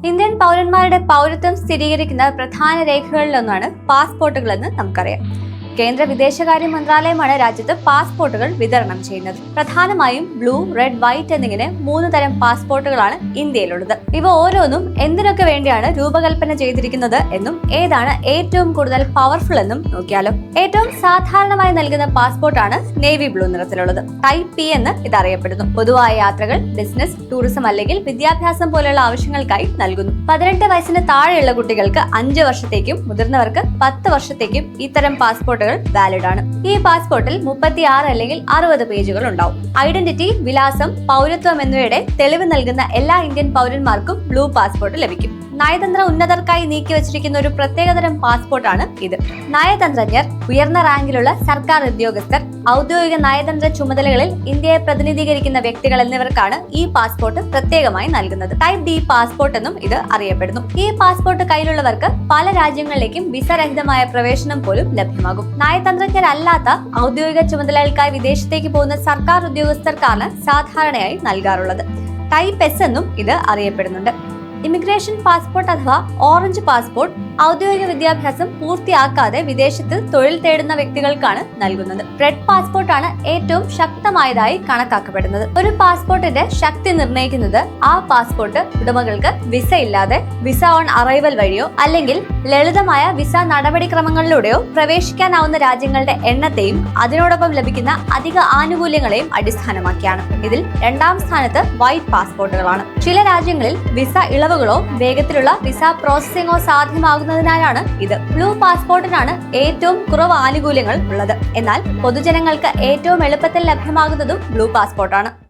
Indian പൗരന്മാരുടെ പൗരത്വം സ്ഥിരീകരിക്കുന്ന പ്രധാന രേഖകളിലൊന്നാണ് പാസ്പോർട്ടുകളെന്ന് നമുക്കറിയാം. കേന്ദ്ര വിദേശകാര്യ മന്ത്രാലയമാണ് രാജ്യത്ത് പാസ്പോർട്ടുകൾ വിതരണം ചെയ്യുന്നത്. പ്രധാനമായും ബ്ലൂ, റെഡ്, വൈറ്റ് എന്നിങ്ങനെ 3 തരം പാസ്പോർട്ടുകളാണ് ഇന്ത്യയിലുള്ളത്. ഇവ ഓരോന്നും എന്തിനൊക്കെ വേണ്ടിയാണ് രൂപകൽപ്പന ചെയ്തിരിക്കുന്നത് എന്നും ഏതാണ് ഏറ്റവും കൂടുതൽ പവർഫുൾ എന്നും നോക്കിയാലോ. ഏറ്റവും സാധാരണമായി നൽകുന്ന പാസ്പോർട്ടാണ് നേവി ബ്ലൂ നിറത്തിലുള്ളത്. ടൈപ്പ് പി എന്ന് ഇതറിയപ്പെടുന്നു. പൊതുവായ യാത്രകൾ, ബിസിനസ്, ടൂറിസം അല്ലെങ്കിൽ വിദ്യാഭ്യാസം പോലെയുള്ള ആവശ്യങ്ങൾക്കായി നൽകുന്നു. 18 വയസ്സിന് താഴെയുള്ള കുട്ടികൾക്ക് 5 വർഷത്തേക്കും മുതിർന്നവർക്ക് 10 വർഷത്തേക്കും ഇത്തരം പാസ്പോർട്ടുകൾ വാലിഡ് ആണ്. ഈ പാസ്പോർട്ടിൽ 36 അല്ലെങ്കിൽ 60 പേജുകൾ ഉണ്ടാവും. ഐഡന്റിറ്റി, വിലാസം, പൗരത്വം എന്നിവയുടെ തെളിവ് നൽകുന്ന എല്ലാ ഇന്ത്യൻ പൗരന്മാർക്കും ബ്ലൂ പാസ്പോർട്ട് ലഭിക്കും. നയതന്ത്ര ഉന്നതർക്കായി നീക്കിവച്ചിരിക്കുന്ന ഒരു പ്രത്യേകതരം പാസ്പോർട്ടാണ് ഇത്. നയതന്ത്രജ്ഞർ, ഉയർന്ന റാങ്കിലുള്ള സർക്കാർ ഉദ്യോഗസ്ഥർ, ഔദ്യോഗിക നയതന്ത്ര ചുമതലകളിൽ ഇന്ത്യയെ പ്രതിനിധീകരിക്കുന്ന വ്യക്തികൾ എന്നിവർക്കാണ് ഈ പാസ്പോർട്ട് പ്രത്യേകമായി നൽകുന്നത്. ടൈപ്പ് ഡി പാസ്പോർട്ട് എന്നും ഇത് അറിയപ്പെടുന്നു. ഈ പാസ്പോർട്ട് കയ്യിലുള്ളവർക്ക് പല രാജ്യങ്ങളിലേക്കും വിസ രഹിതമായ പ്രവേശനം പോലും ലഭ്യമാകും. നയതന്ത്രജ്ഞരല്ലാത്ത ഔദ്യോഗിക ചുമതലകൾക്കായി വിദേശത്തേക്ക് പോകുന്ന സർക്കാർ ഉദ്യോഗസ്ഥർക്കാണ് സാധാരണയായി നൽകാറുള്ളത്. ടൈപ്പ് എസ് എന്നും ഇത് അറിയപ്പെടുന്നുണ്ട്. ഇമിഗ്രേഷൻ പാസ്പോർട്ട് അഥവാ ഓറഞ്ച് പാസ്പോർട്ട് ഔദ്യോഗിക വിദ്യാഭ്യാസം പൂർത്തിയാക്കാതെ വിദേശത്ത് തൊഴിൽ തേടുന്ന വ്യക്തികൾക്കാണ് നൽകുന്നത്. റെഡ് പാസ്പോർട്ടാണ് ഏറ്റവും ശക്തമായതായി കണക്കാക്കപ്പെടുന്നത്. ഒരു പാസ്പോർട്ടിന്റെ ശക്തി നിർണ്ണയിക്കുന്നത് ആ പാസ്പോർട്ട് ഉടമകൾക്ക് വിസ ഇല്ലാതെ വിസ ഓൺ അറൈവൽ വഴിയോ അല്ലെങ്കിൽ ലളിതമായ വിസ നടപടിക്രമങ്ങളിലൂടെയോ പ്രവേശിക്കാനാവുന്ന രാജ്യങ്ങളുടെ എണ്ണത്തെയും അതിനോടൊപ്പം ലഭിക്കുന്ന അധിക ആനുകൂല്യങ്ങളെയും അടിസ്ഥാനമാക്കിയാണ്. ഇതിൽ 2ാം സ്ഥാനത്ത് വൈറ്റ് പാസ്പോർട്ടുകളാണ്. ചില രാജ്യങ്ങളിൽ വിസ ഇളവുകളോ വേഗത്തിലുള്ള വിസ പ്രോസസ്സിംഗോ സാധ്യമാകുന്നതിനാലാണ് ഇത്. ബ്ലൂ പാസ്പോർട്ടിനാണ് ഏറ്റവും കുറവ് ആനുകൂല്യങ്ങൾ ഉള്ളത്. എന്നാൽ പൊതുജനങ്ങൾക്ക് ഏറ്റവും എളുപ്പത്തിൽ ലഭ്യമാകുന്നതും ബ്ലൂ പാസ്പോർട്ടാണ്.